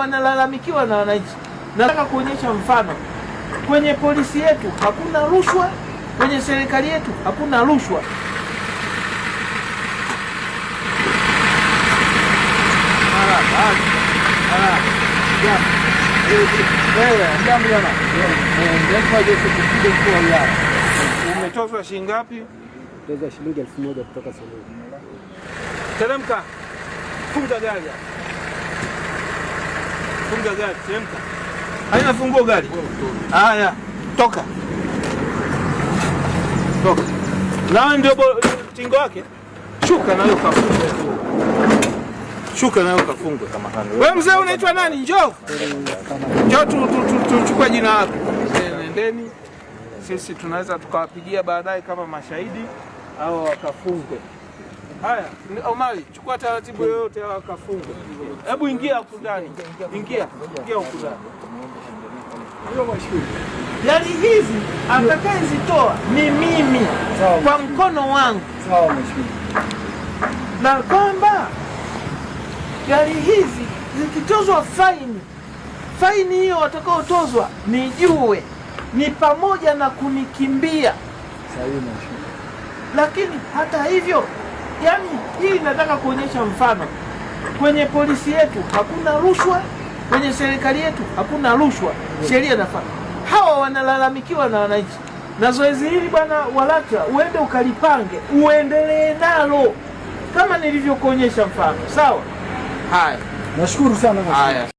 wanalalamikiwa na wananchi. Nataka kuonyesha mfano. Kwenye polisi yetu hakuna rushwa, kwenye serikali yetu hakuna rushwa. Umetozwa shilingi ngapi? Toza shilingi 1000 kutoka saluni. Teremka. Funga gari. Funga gari, teremka. Haina funguo gari. Haya, toka. Toka. Nawe ndio tingo wake. Shuka nayo kafunge. Shuka nayo kafunge kama hana. Wewe mzee unaitwa nani? Njoo. Njoo tuchukue jina lako. Nendeni. Sisi tunaweza tukawapigia baadaye kama mashahidi au wakafungwe. Haya, Omari, chukua taratibu yoyote au wakafungwe. Hebu ingia huko ndani. Ingia huko ndani. Gari hizi atakayezitoa ni mimi kwa mkono wangu. Sawa mheshimiwa. Na kwamba gari hizi zikitozwa faini hiyo watakaotozwa nijue ni pamoja na kunikimbia. Sawa mheshimiwa. Lakini hata hivyo, yani hii nataka kuonyesha mfano. Kwenye polisi yetu hakuna rushwa, kwenye serikali yetu hakuna rushwa. Sheria nafanya. Hawa wanalalamikiwa na wananchi. Na zoezi hili bwana Walata, uende ukalipange, uendelee nalo kama nilivyokuonyesha mfano. Sawa? Haya. Nashukuru sana mheshimiwa. Haya.